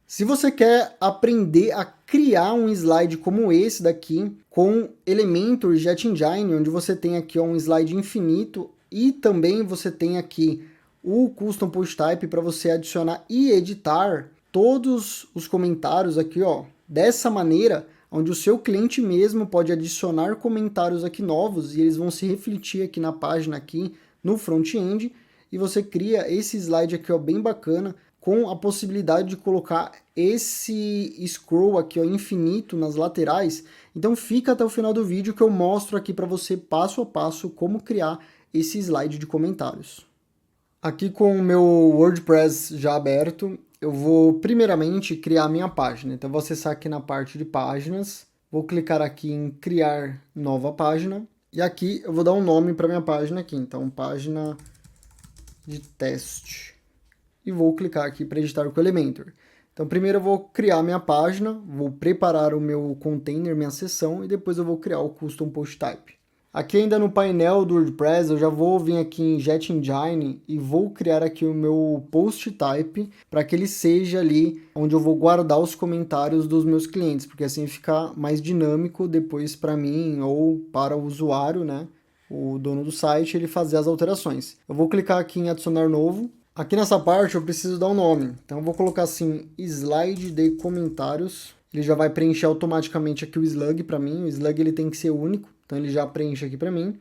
Se você quer aprender a criar um slide como esse daqui, com Elementor Jet Engine, onde você tem aqui ó, um slide infinito e também você tem aqui o Custom Post Type para você adicionar e editar todos os comentários aqui, ó, dessa maneira, onde o seu cliente mesmo pode adicionar comentários aqui novos e eles vão se refletir aqui na página aqui no front-end e você cria esse slide aqui, ó, bem bacana, com a possibilidade de colocar esse scroll aqui ó, infinito nas laterais. Então fica até o final do vídeo que eu mostro aqui para você passo a passo como criar esse slide de comentários. Aqui com o meu WordPress já aberto, eu vou primeiramente criar minha página. Então eu vou acessar aqui na parte de páginas, vou clicar aqui em criar nova página e aqui eu vou dar um nome para minha página aqui. Então página de teste. E vou clicar aqui para editar com o Elementor. Então primeiro eu vou criar minha página, vou preparar o meu container, minha seção, e depois eu vou criar o Custom Post Type. Aqui ainda no painel do WordPress eu já vou vir aqui em Jet Engine e vou criar aqui o meu Post Type para que ele seja ali onde eu vou guardar os comentários dos meus clientes, porque assim fica mais dinâmico depois para mim ou para o usuário, né? O dono do site, ele fazer as alterações. Eu vou clicar aqui em adicionar novo. Aqui nessa parte eu preciso dar um nome, então eu vou colocar assim, slide de comentários. Ele já vai preencher automaticamente aqui o slug para mim, o slug ele tem que ser único, então ele já preenche aqui para mim.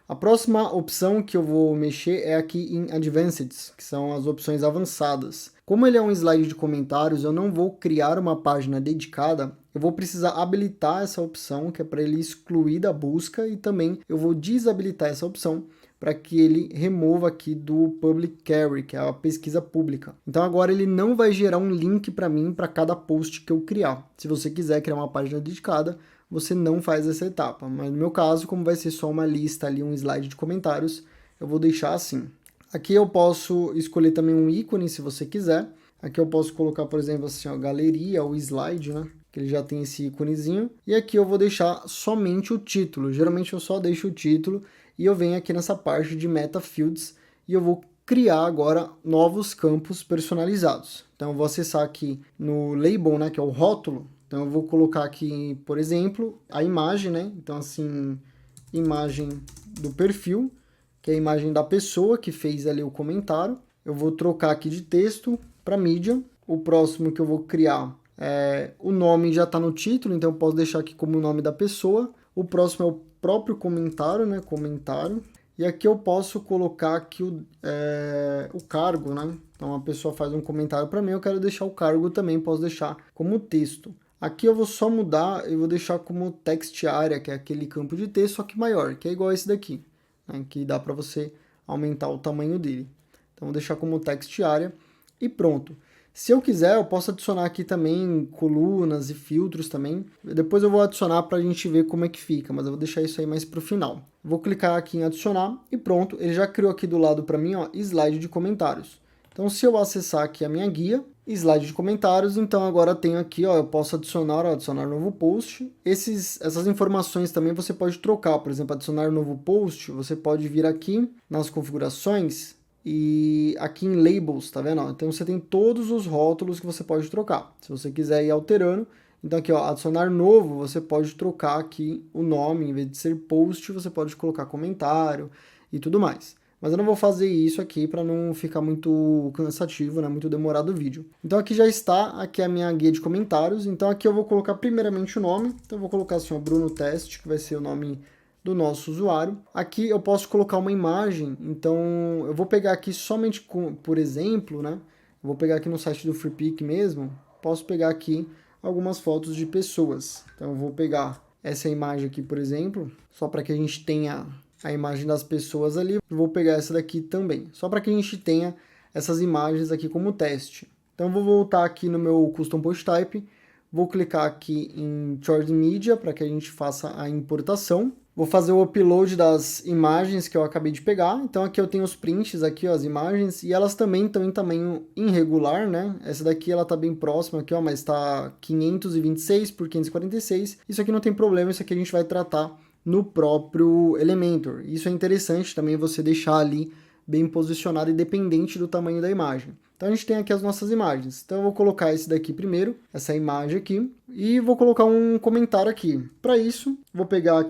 A próxima opção que eu vou mexer é aqui em Advanced, que são as opções avançadas. Como ele é um slide de comentários, eu não vou criar uma página dedicada, eu vou precisar habilitar essa opção, que é para ele excluir da busca, e também eu vou desabilitar essa opção, para que ele remova aqui do Public Query, que é a pesquisa pública. Então agora ele não vai gerar um link para mim para cada post que eu criar. Se você quiser criar uma página dedicada, você não faz essa etapa. Mas no meu caso, como vai ser só uma lista ali, um slide de comentários, eu vou deixar assim. Aqui eu posso escolher também um ícone se você quiser. Aqui eu posso colocar, por exemplo, assim, ó, galeria ou slide, né? Que ele já tem esse íconezinho. E aqui eu vou deixar somente o título. Geralmente eu só deixo o título e eu venho aqui nessa parte de Meta Fields e eu vou criar agora novos campos personalizados. Então eu vou acessar aqui no label, né, que é o rótulo. Então eu vou colocar aqui, por exemplo, a imagem, né? Então assim, imagem do perfil, que é a imagem da pessoa que fez ali o comentário. Eu vou trocar aqui de texto para mídia. O próximo que eu vou criar o nome já está no título, então eu posso deixar aqui como o nome da pessoa. O próximo é o próprio comentário, né? Comentário. E aqui eu posso colocar aqui o cargo, né? Então a pessoa faz um comentário para mim, eu quero deixar o cargo também, posso deixar como texto. Aqui eu vou só mudar, eu vou deixar como text area, que é aquele campo de texto, só que maior, que é igual a esse daqui, né? Que dá para você aumentar o tamanho dele. Então vou deixar como text area e pronto. Se eu quiser, eu posso adicionar aqui também colunas e filtros também. Depois eu vou adicionar para a gente ver como é que fica, mas eu vou deixar isso aí mais para o final. Vou clicar aqui em adicionar e pronto, ele já criou aqui do lado para mim, ó, slide de comentários. Então se eu acessar aqui a minha guia, slide de comentários, então agora tenho aqui, ó, eu posso adicionar, ó, adicionar novo post. Essas informações também você pode trocar, por exemplo, adicionar novo post, você pode vir aqui nas configurações, e aqui em Labels, tá vendo? Então você tem todos os rótulos que você pode trocar. Se você quiser ir alterando, então aqui ó, adicionar novo, você pode trocar aqui o nome, em vez de ser post, você pode colocar comentário e tudo mais. Mas eu não vou fazer isso aqui para não ficar muito cansativo, né? Muito demorado o vídeo. Então aqui já está, aqui é a minha guia de comentários. Então aqui eu vou colocar primeiramente o nome. Então eu vou colocar assim, ó, Bruno Teste, que vai ser o nome do nosso usuário. Aqui eu posso colocar uma imagem, então eu vou pegar aqui somente por exemplo, né? Eu vou pegar aqui no site do Freepik mesmo, posso pegar aqui algumas fotos de pessoas. Então eu vou pegar essa imagem aqui, por exemplo, só para que a gente tenha a imagem das pessoas ali. Eu vou pegar essa daqui também, só para que a gente tenha essas imagens aqui como teste. Então eu vou voltar aqui no meu Custom Post Type, vou clicar aqui em Choose Media para que a gente faça a importação. Vou fazer o upload das imagens que eu acabei de pegar. Então aqui eu tenho os prints, aqui ó, as imagens, e elas também estão em tamanho irregular, né? Essa daqui ela tá bem próxima aqui, ó, mas tá 526 por 546. Isso aqui não tem problema, isso aqui a gente vai tratar no próprio Elementor. Isso é interessante também você deixar ali bem posicionado, independente do tamanho da imagem. Então a gente tem aqui as nossas imagens. Então eu vou colocar esse daqui primeiro, essa imagem aqui, e vou colocar um comentário aqui. Para isso, vou pegar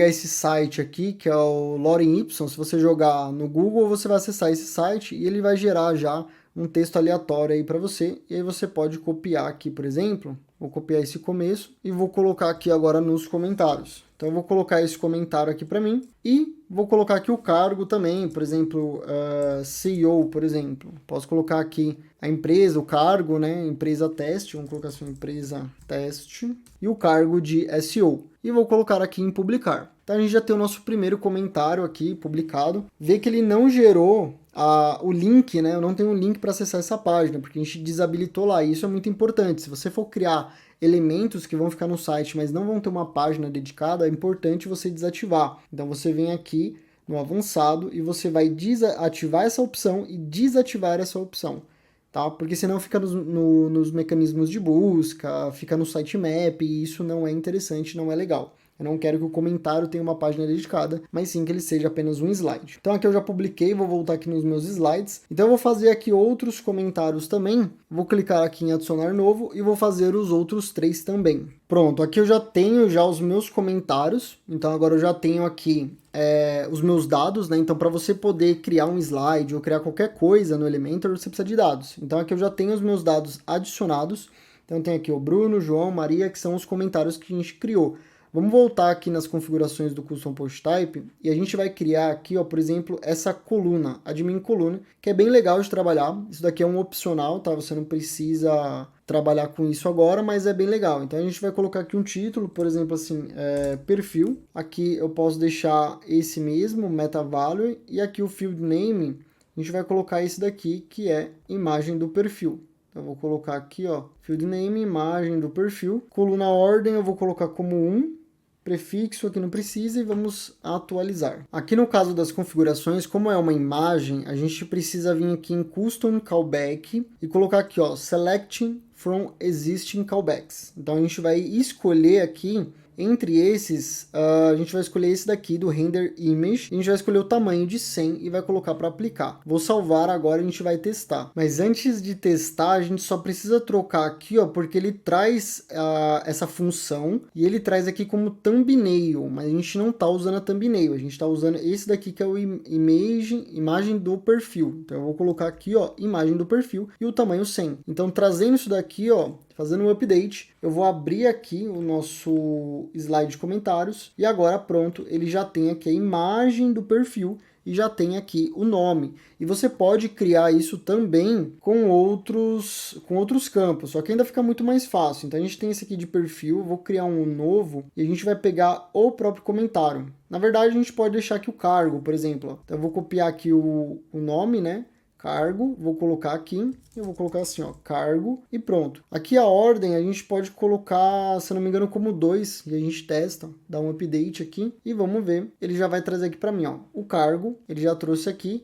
esse site aqui, que é o Lorem Ipsum. Se você jogar no Google, você vai acessar esse site e ele vai gerar já um texto aleatório aí para você. E aí você pode copiar aqui, por exemplo, vou copiar esse começo e vou colocar aqui agora nos comentários. Então eu vou colocar esse comentário aqui para mim e vou colocar aqui o cargo também, por exemplo, CEO, por exemplo. Posso colocar aqui a empresa, o cargo, né? Empresa teste, vamos colocar assim, empresa teste, e o cargo de SEO. E vou colocar aqui em publicar. Então a gente já tem o nosso primeiro comentário aqui publicado. Vê que ele não gerou o link, né? Eu não tenho um link para acessar essa página, porque a gente desabilitou lá. E isso é muito importante. Se você for criar elementos que vão ficar no site, mas não vão ter uma página dedicada, é importante você desativar. Então você vem aqui no avançado e você vai ativar essa opção e desativar essa opção. Tá? Porque senão fica nos mecanismos de busca, fica no sitemap e isso não é interessante, não é legal. Eu não quero que o comentário tenha uma página dedicada, mas sim que ele seja apenas um slide. Então aqui eu já publiquei, vou voltar aqui nos meus slides. Então eu vou fazer aqui outros comentários também. Vou clicar aqui em adicionar novo e vou fazer os outros 3 também. Pronto, aqui eu já tenho os meus comentários. Então agora eu já tenho aqui os meus dados, né? Então para você poder criar um slide ou criar qualquer coisa no Elementor, você precisa de dados. Então aqui eu já tenho os meus dados adicionados. Então tem aqui o Bruno, João, Maria, que são os comentários que a gente criou. Vamos voltar aqui nas configurações do Custom Post Type e a gente vai criar aqui, ó, por exemplo, essa coluna, admin coluna, que é bem legal de trabalhar. Isso daqui é um opcional, tá? Você não precisa trabalhar com isso agora, mas é bem legal. Então a gente vai colocar aqui um título, por exemplo, assim, perfil. Aqui eu posso deixar esse mesmo, meta value, e aqui o field name, a gente vai colocar esse daqui, que é imagem do perfil. Eu vou colocar aqui, ó, field name, imagem do perfil. Coluna ordem eu vou colocar como 1, prefixo aqui não precisa e vamos atualizar. Aqui no caso das configurações, como é uma imagem, a gente precisa vir aqui em Custom Callback e colocar aqui, ó, Selecting from Existing Callbacks. Então a gente vai escolher aqui, entre esses, a gente vai escolher esse daqui do Render Image, e a gente vai escolher o tamanho de 100 e vai colocar para aplicar. Vou salvar agora e a gente vai testar. Mas antes de testar, a gente só precisa trocar aqui, ó, porque ele traz essa função e ele traz aqui como thumbnail, mas a gente não está usando a thumbnail, a gente está usando esse daqui que é o imagem do perfil. Então eu vou colocar aqui, ó, imagem do perfil e o tamanho 100. Então trazendo isso daqui, ó, fazendo um update, eu vou abrir aqui o nosso slide de comentários e agora pronto, ele já tem aqui a imagem do perfil e já tem aqui o nome. E você pode criar isso também com outros campos, só que ainda fica muito mais fácil. Então a gente tem esse aqui de perfil, vou criar um novo e a gente vai pegar o próprio comentário. Na verdade a gente pode deixar aqui o cargo, por exemplo. Ó. Então eu vou copiar aqui o nome, né? Cargo, vou colocar aqui, eu vou colocar assim, ó, cargo e pronto. Aqui a ordem a gente pode colocar, se não me engano, como 2 e a gente testa, dá um update aqui e vamos ver. Ele já vai trazer aqui para mim, ó, o cargo, ele já trouxe aqui.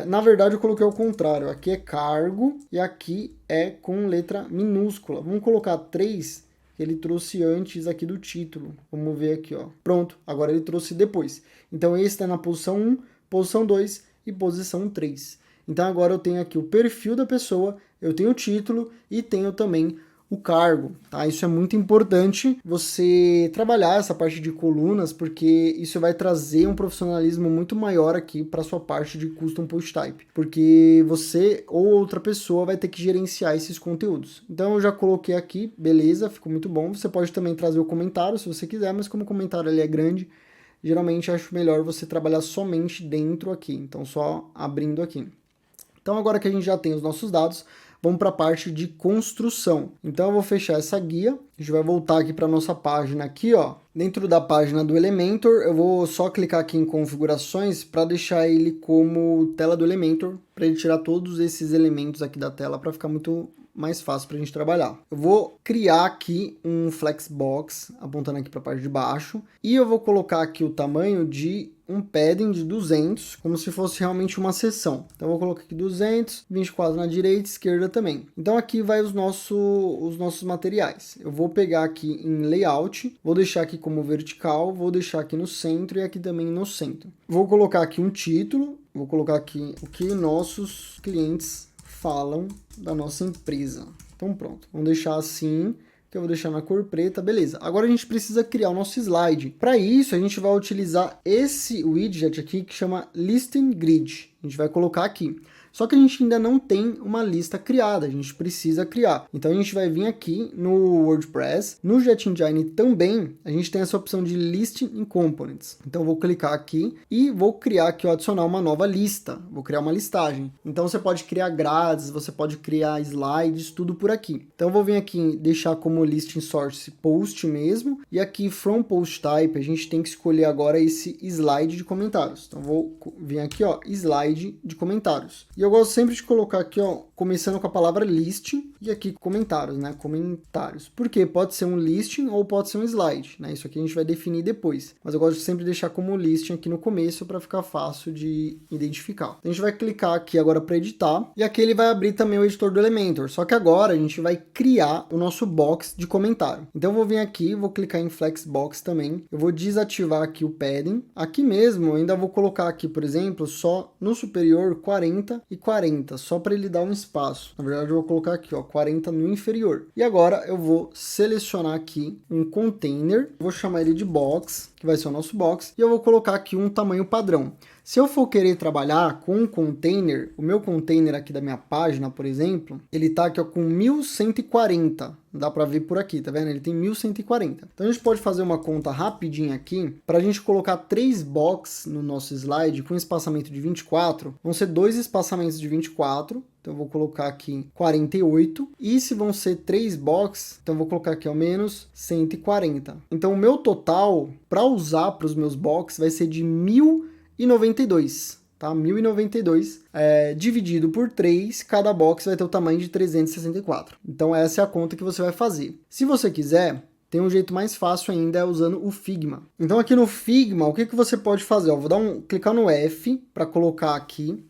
Na verdade eu coloquei ao contrário, aqui é cargo e aqui é com letra minúscula. Vamos colocar 3, que ele trouxe antes aqui do título. Vamos ver aqui, ó. Pronto, agora ele trouxe depois. Então esse está na posição 1, posição 2 e posição 3. Então agora eu tenho aqui o perfil da pessoa, eu tenho o título e tenho também o cargo, tá? Isso é muito importante você trabalhar essa parte de colunas, porque isso vai trazer um profissionalismo muito maior aqui para sua parte de Custom Post Type, porque você ou outra pessoa vai ter que gerenciar esses conteúdos. Então eu já coloquei aqui, beleza, ficou muito bom. Você pode também trazer o comentário se você quiser, mas como o comentário ele é grande, geralmente acho melhor você trabalhar somente dentro aqui, então só abrindo aqui. Então agora que a gente já tem os nossos dados, vamos para a parte de construção. Então eu vou fechar essa guia, a gente vai voltar aqui para a nossa página aqui, ó. Dentro da página do Elementor, eu vou só clicar aqui em configurações para deixar ele como tela do Elementor, para ele tirar todos esses elementos aqui da tela para ficar muito mais fácil para a gente trabalhar. Eu vou criar aqui um Flexbox, apontando aqui para a parte de baixo, e eu vou colocar aqui o tamanho de um padding de 200, como se fosse realmente uma seção. Então eu vou colocar aqui 200, 24 na direita, esquerda também. Então aqui vai os nossos materiais. Eu vou pegar aqui em layout, vou deixar aqui como vertical, vou deixar aqui no centro e aqui também no centro. Vou colocar aqui um título, vou colocar aqui o que nossos clientes falam da nossa empresa. Então pronto, vamos deixar assim, que eu vou deixar na cor preta, beleza. Agora a gente precisa criar o nosso slide. Para isso, a gente vai utilizar esse widget aqui que chama Listing Grid. A gente vai colocar aqui. Só que a gente ainda não tem uma lista criada, a gente precisa criar. Então a gente vai vir aqui no WordPress, no Jet Engine também, a gente tem essa opção de Listing in Components. Então eu vou clicar aqui e vou criar aqui, adicionar uma nova lista, vou criar uma listagem. Então você pode criar grades, você pode criar slides, tudo por aqui. Então eu vou vir aqui deixar como Listing Source Post mesmo, e aqui From Post Type a gente tem que escolher agora esse slide de comentários. Então eu vou vir aqui, ó, slide de comentários. E eu gosto sempre de colocar aqui, ó, começando com a palavra listing e aqui comentários, né? Comentários. Porque pode ser um listing ou pode ser um slide, né? Isso aqui a gente vai definir depois. Mas eu gosto de sempre deixar como listing aqui no começo para ficar fácil de identificar. Então, a gente vai clicar aqui agora para editar e aqui ele vai abrir também o editor do Elementor. Só que agora a gente vai criar o nosso box de comentário. Então, eu vou vir aqui, vou clicar em Flexbox também. Eu vou desativar aqui o padding. Aqui mesmo, eu ainda vou colocar aqui, por exemplo, só no superior 40 e 40, só para ele dar um espaço. Na verdade, eu vou colocar aqui, ó, 40 no inferior. E agora eu vou selecionar aqui um container, vou chamar ele de box, que vai ser o nosso box, e eu vou colocar aqui um tamanho padrão. Se eu for querer trabalhar com um container, o meu container aqui da minha página, por exemplo, ele tá aqui, ó, com 1140. Dá para ver por aqui, tá vendo? Ele tem 1140. Então a gente pode fazer uma conta rapidinha aqui para a gente colocar 3 boxes no nosso slide com espaçamento de 24. Vão ser 2 espaçamentos de 24. Então eu vou colocar aqui 48. E se vão ser 3 boxes, então eu vou colocar aqui ao menos 140. Então o meu total para usar para os meus boxes vai ser de 1092. Tá? 1092 dividido por 3, cada box vai ter o tamanho de 364. Então essa é a conta que você vai fazer. Se você quiser, tem um jeito mais fácil ainda, é usando o Figma. Então aqui no Figma, o que você pode fazer? Eu vou clicar no F para colocar aqui.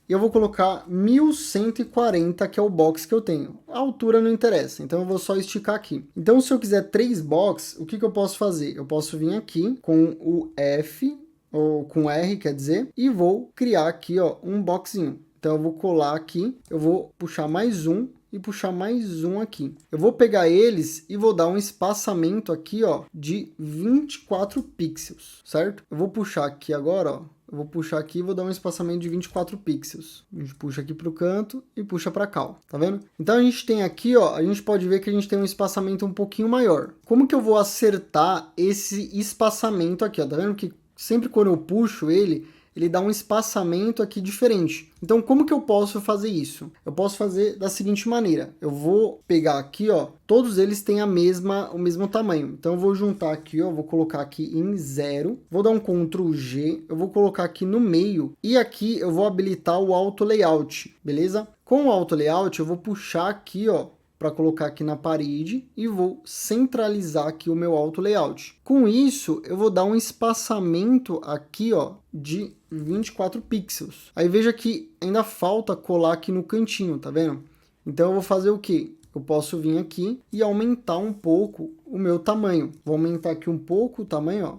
E eu vou colocar 1140, que é o box que eu tenho. A altura não interessa, então eu vou só esticar aqui. Então se eu quiser 3 boxes, o que eu posso fazer? Eu posso vir aqui com o F, ou com R, quer dizer, e vou criar aqui, ó, um boxinho. Então eu vou colar aqui, eu vou puxar mais um e puxar mais um aqui. Eu vou pegar eles e vou dar um espaçamento aqui, ó, de 24 pixels, certo? Eu vou puxar aqui agora, ó. Eu vou puxar aqui e vou dar um espaçamento de 24 pixels. A gente puxa aqui para o canto e puxa para cá, ó. Tá vendo? Então a gente tem aqui, ó, a gente pode ver que a gente tem um espaçamento um pouquinho maior. Como que eu vou acertar esse espaçamento aqui, ó? Tá vendo que sempre quando eu puxo ele dá um espaçamento aqui diferente. Então, como que eu posso fazer isso? Eu posso fazer da seguinte maneira. Eu vou pegar aqui, ó, todos eles têm o mesmo tamanho. Então, eu vou juntar aqui, ó, vou colocar aqui em 0. Vou dar um Ctrl G, eu vou colocar aqui no meio. E aqui eu vou habilitar o Auto Layout, beleza? Com o Auto Layout, eu vou puxar aqui, ó, para colocar aqui na parede e vou centralizar aqui o meu auto layout. Com isso, eu vou dar um espaçamento aqui, ó, de 24 pixels. Aí veja que ainda falta colar aqui no cantinho, tá vendo? Então eu vou fazer o quê? Eu posso vir aqui e aumentar um pouco o meu tamanho. Vou aumentar aqui um pouco o tamanho, ó,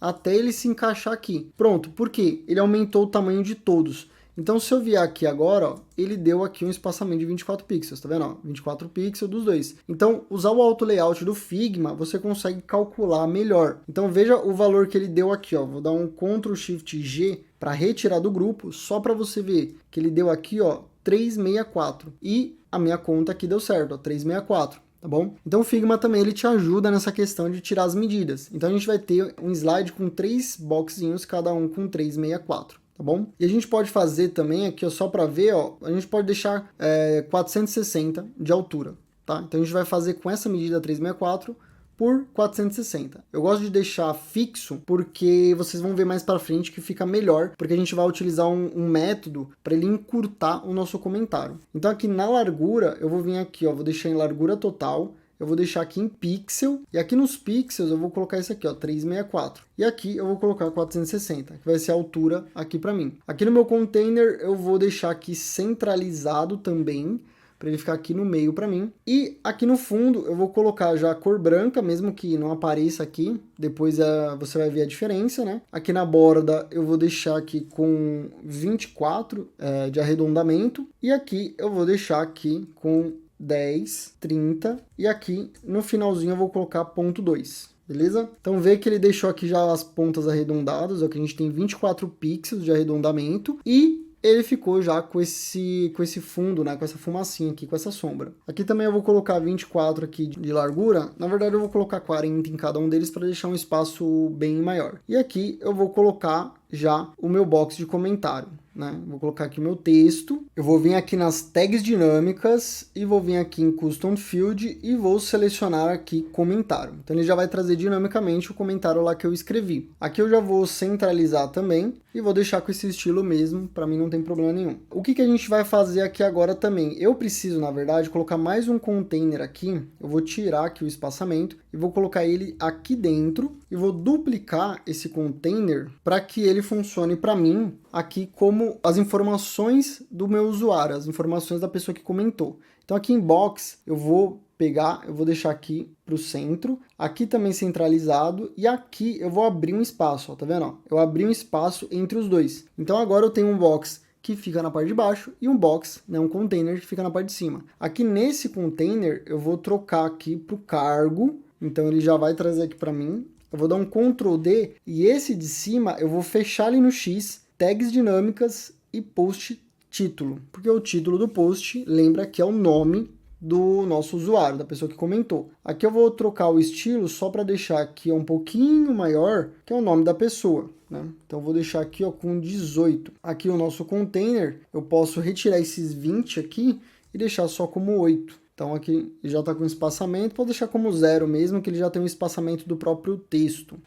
até ele se encaixar aqui. Pronto, por quê? Ele aumentou o tamanho de todos. Então, se eu vier aqui agora, ó, ele deu aqui um espaçamento de 24 pixels, tá vendo? Ó, 24 pixels dos dois. Então, usar o auto layout do Figma, você consegue calcular melhor. Então, veja o valor que ele deu aqui, ó. Vou dar um Ctrl Shift G para retirar do grupo, só para você ver que ele deu aqui, ó, 364. E a minha conta aqui deu certo, ó, 364. Tá bom? Então o Figma também ele te ajuda nessa questão de tirar as medidas. Então a gente vai ter um slide com 3 boxinhos, cada um com 364. Tá bom? E a gente pode fazer também aqui, ó, só para ver, ó, a gente pode deixar 460 de altura, tá? Então a gente vai fazer com essa medida 364 por 460. Eu gosto de deixar fixo porque vocês vão ver mais para frente que fica melhor, porque a gente vai utilizar um método para ele encurtar o nosso comentário. Então aqui na largura, eu vou vir aqui, ó, vou deixar em largura total. Eu vou deixar aqui em pixel, e aqui nos pixels eu vou colocar isso aqui, ó, 364. E aqui eu vou colocar 460, que vai ser a altura aqui para mim. Aqui no meu container eu vou deixar aqui centralizado também, para ele ficar aqui no meio para mim. E aqui no fundo eu vou colocar já a cor branca, mesmo que não apareça aqui, depois você vai ver a diferença, né? Aqui na borda eu vou deixar aqui com 24 de arredondamento, e aqui eu vou deixar aqui com 10, 30, e aqui no finalzinho eu vou colocar ponto 2. Beleza? Então vê que ele deixou aqui já as pontas arredondadas, ó, que a gente tem 24 pixels de arredondamento, e ele ficou já com esse fundo, né, com essa fumacinha aqui, com essa sombra. Aqui também eu vou colocar 24 aqui de largura, na verdade eu vou colocar 40 em cada um deles para deixar um espaço bem maior. E aqui eu vou colocar já o meu box de comentário, né? Vou colocar aqui o meu texto, eu vou vir aqui nas tags dinâmicas e vou vir aqui em Custom Field e vou selecionar aqui comentário. Então ele já vai trazer dinamicamente o comentário lá que eu escrevi. Aqui eu já vou centralizar também e vou deixar com esse estilo mesmo, para mim não tem problema nenhum. O que a gente vai fazer aqui agora também? Eu preciso, na verdade, colocar mais um container aqui, eu vou tirar aqui o espaçamento e vou colocar ele aqui dentro e vou duplicar esse container para que ele funcione para mim aqui como as informações do meu usuário, as informações da pessoa que comentou. Então aqui em box eu vou pegar, eu vou deixar aqui para o centro, aqui também centralizado, e aqui eu vou abrir um espaço, ó, tá vendo? Ó? Eu abri um espaço entre os dois. Então agora eu tenho um box que fica na parte de baixo e um box, né, um container que fica na parte de cima. Aqui nesse container eu vou trocar aqui para o cargo, então ele já vai trazer aqui para mim. Eu vou dar um Ctrl D e esse de cima eu vou fechar ali no X, tags dinâmicas e post título, porque o título do post lembra que é o nome do nosso usuário, da pessoa que comentou. Aqui eu vou trocar o estilo só para deixar aqui um pouquinho maior, que é o nome da pessoa, né? Então eu vou deixar aqui ó, com 18. Aqui o nosso container, eu posso retirar esses 20 aqui e deixar só como 8. Então aqui já está com espaçamento, pode deixar como 0 mesmo, que ele já tem um espaçamento do próprio texto.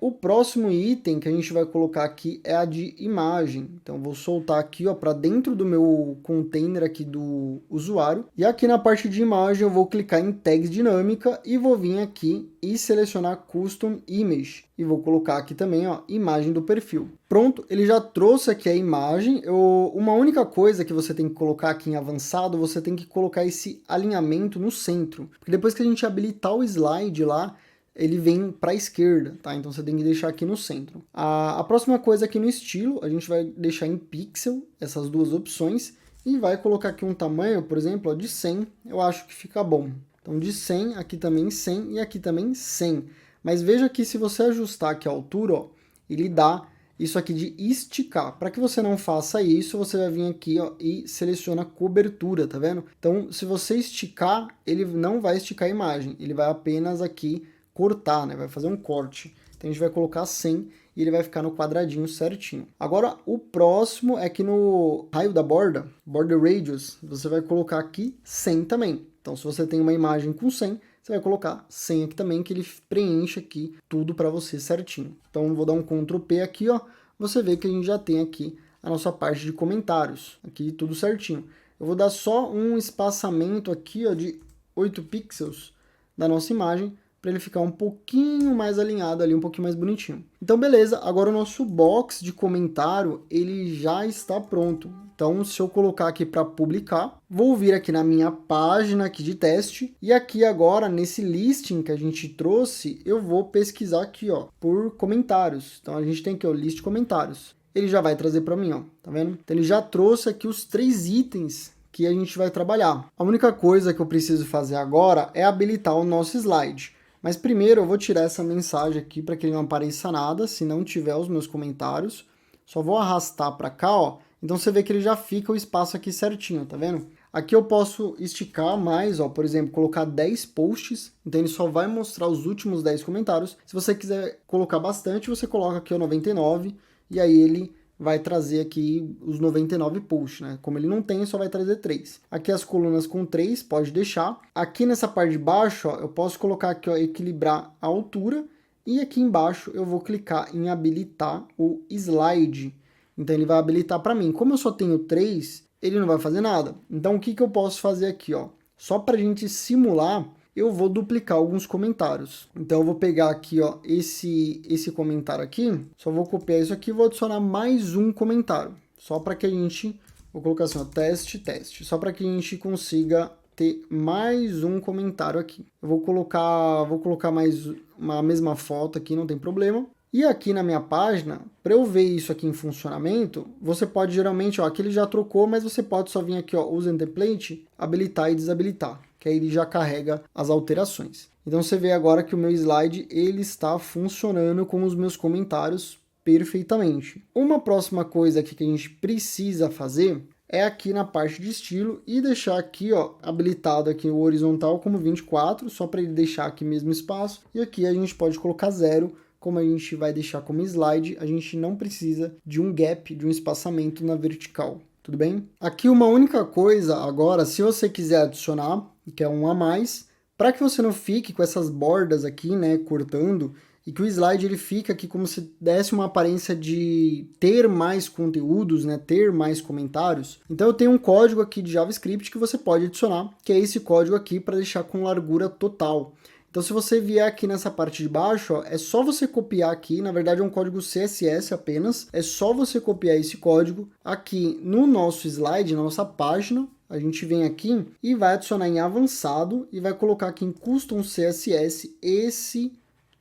O próximo item que a gente vai colocar aqui é a de imagem. Então vou soltar aqui para dentro do meu container aqui do usuário. E aqui na parte de imagem eu vou clicar em tags dinâmica e vou vir aqui e selecionar Custom Image. E vou colocar aqui também, ó, imagem do perfil. Pronto, ele já trouxe aqui a imagem. Uma única coisa que você tem que colocar aqui em avançado, você tem que colocar esse alinhamento no centro. Porque depois que a gente habilitar o slide lá, ele vem para a esquerda, tá? Então você tem que deixar aqui no centro. A próxima coisa aqui no estilo, a gente vai deixar em pixel, essas duas opções, e vai colocar aqui um tamanho, por exemplo, ó, de 100, eu acho que fica bom. Então de 100, aqui também 100 e aqui também 100. Mas veja que se você ajustar aqui a altura, ó, ele dá isso aqui de esticar. Para que você não faça isso, você vai vir aqui ó, e seleciona cobertura, tá vendo? Então, se você esticar, ele não vai esticar a imagem, ele vai apenas aqui cortar, né? Vai fazer um corte. Então a gente vai colocar 100 e ele vai ficar no quadradinho certinho. Agora, o próximo é que no raio da borda, border radius, você vai colocar aqui 100 também. Então, se você tem uma imagem com 100, você vai colocar 100 aqui também, que ele preenche aqui tudo para você certinho. Então, vou dar um Ctrl P aqui, ó. Você vê que a gente já tem aqui a nossa parte de comentários. Aqui tudo certinho. Eu vou dar só um espaçamento aqui, ó, de 8 pixels da nossa imagem, para ele ficar um pouquinho mais alinhado ali, um pouquinho mais bonitinho. Então, beleza. Agora o nosso box de comentário, ele já está pronto. Então, se eu colocar aqui para publicar, vou vir aqui na minha página aqui de teste. E aqui agora, nesse listing que a gente trouxe, eu vou pesquisar aqui, ó, por comentários. Então, a gente tem aqui o list comentários. Ele já vai trazer para mim, ó, tá vendo? Então, ele já trouxe aqui os 3 itens que a gente vai trabalhar. A única coisa que eu preciso fazer agora é habilitar o nosso slide. Mas primeiro eu vou tirar essa mensagem aqui para que ele não apareça nada, se não tiver os meus comentários. Só vou arrastar para cá, ó. Então você vê que ele já fica o espaço aqui certinho, tá vendo? Aqui eu posso esticar mais, ó, por exemplo, colocar 10 posts, então ele só vai mostrar os últimos 10 comentários. Se você quiser colocar bastante, você coloca aqui o 99 e aí ele vai trazer aqui os 99 posts, né? Como ele não tem, só vai trazer 3. Aqui as colunas com 3, pode deixar. Aqui nessa parte de baixo, ó, eu posso colocar aqui, ó, equilibrar a altura. E aqui embaixo eu vou clicar em habilitar o slide. Então ele vai habilitar para mim. Como eu só tenho 3, ele não vai fazer nada. Então o que eu posso fazer aqui, ó? Só para a gente simular, eu vou duplicar alguns comentários. Então eu vou pegar aqui, ó, esse comentário aqui, só vou copiar isso aqui e vou adicionar mais um comentário, só para que a gente Vou colocar assim, ó, teste, teste, só para que a gente consiga ter mais um comentário aqui. Eu vou colocar mais uma mesma foto aqui, não tem problema. E aqui na minha página, para eu ver isso aqui em funcionamento, você pode geralmente, ó, aqui ele já trocou, mas você pode só vir aqui, ó, User Template, habilitar e desabilitar, que aí ele já carrega as alterações. Então você vê agora que o meu slide ele está funcionando com os meus comentários perfeitamente. Uma próxima coisa aqui que a gente precisa fazer é aqui na parte de estilo e deixar aqui, ó, habilitado aqui o horizontal como 24, só para ele deixar aqui mesmo espaço. E aqui a gente pode colocar 0, como a gente vai deixar como slide, a gente não precisa de um gap, de um espaçamento na vertical. Tudo bem? Aqui uma única coisa agora, se você quiser adicionar, que é um a mais, para que você não fique com essas bordas aqui, né, cortando, e que o slide ele fica aqui como se desse uma aparência de ter mais conteúdos, né, ter mais comentários. Então eu tenho um código aqui de JavaScript que você pode adicionar, que é esse código aqui para deixar com largura total. Então se você vier aqui nessa parte de baixo, ó, é só você copiar aqui, na verdade é um código CSS apenas, é só você copiar esse código aqui no nosso slide, na nossa página. A gente vem aqui e vai adicionar em avançado e vai colocar aqui em Custom CSS esse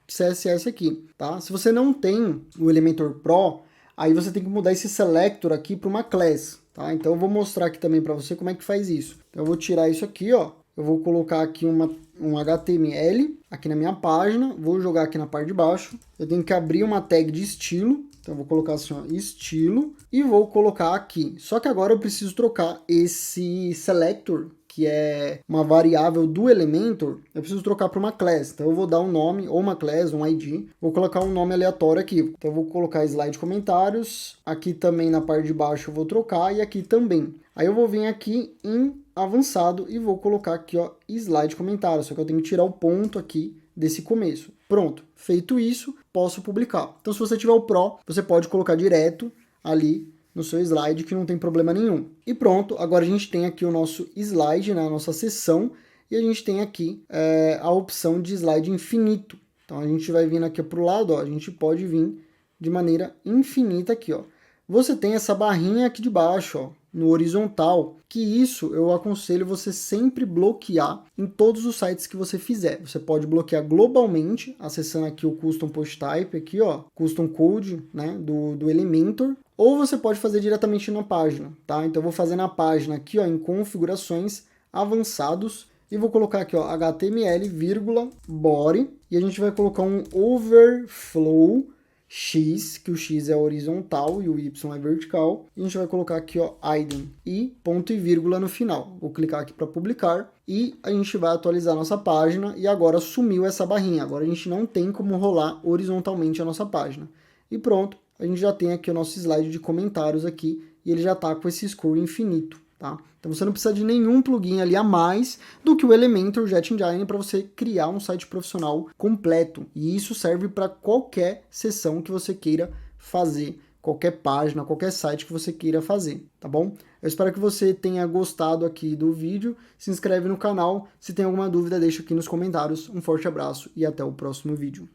CSS aqui, tá? Se você não tem o Elementor Pro, aí você tem que mudar esse selector aqui para uma class, tá? Então eu vou mostrar aqui também para você como é que faz isso. Então eu vou tirar isso aqui, ó. Eu vou colocar aqui um HTML aqui na minha página, vou jogar aqui na parte de baixo. Eu tenho que abrir uma tag de estilo, então eu vou colocar assim, ó, estilo, e vou colocar aqui. Só que agora eu preciso trocar esse selector, que é uma variável do Elementor, eu preciso trocar para uma class. Então eu vou dar um nome, ou uma class, um ID, vou colocar um nome aleatório aqui. Então eu vou colocar slide comentários, aqui também na parte de baixo eu vou trocar, e aqui também. Aí eu vou vir aqui em avançado e vou colocar aqui, ó, slide comentários, só que eu tenho que tirar o ponto aqui desse começo. Pronto, feito isso, posso publicar. Então se você tiver o Pro, você pode colocar direto ali no seu slide, que não tem problema nenhum. E pronto, agora a gente tem aqui o nosso slide, né, a nossa seção, e a gente tem aqui a opção de slide infinito. Então a gente vai vindo aqui para o lado, ó, a gente pode vir de maneira infinita aqui, ó. Você tem essa barrinha aqui de baixo, ó, no horizontal, que isso eu aconselho você sempre bloquear em todos os sites que você fizer. Você pode bloquear globalmente, acessando aqui o Custom Post Type, aqui, ó, Custom Code, né, do Elementor, ou você pode fazer diretamente na página, tá? Então eu vou fazer na página aqui, ó, em configurações avançados, e vou colocar aqui, ó, HTML, body, e a gente vai colocar um overflow X, que o X é horizontal e o Y é vertical. E a gente vai colocar aqui, ó, item e ponto e vírgula no final. Vou clicar aqui para publicar e a gente vai atualizar a nossa página e agora sumiu essa barrinha. Agora a gente não tem como rolar horizontalmente a nossa página. E pronto, a gente já tem aqui o nosso slide de comentários aqui e ele já está com esse scroll infinito. Tá? Então você não precisa de nenhum plugin ali a mais do que o Elementor Jet Engine para você criar um site profissional completo. E isso serve para qualquer seção que você queira fazer, qualquer página, qualquer site que você queira fazer, tá bom? Eu espero que você tenha gostado aqui do vídeo. Se inscreve no canal. Se tem alguma dúvida, deixa aqui nos comentários. Um forte abraço e até o próximo vídeo.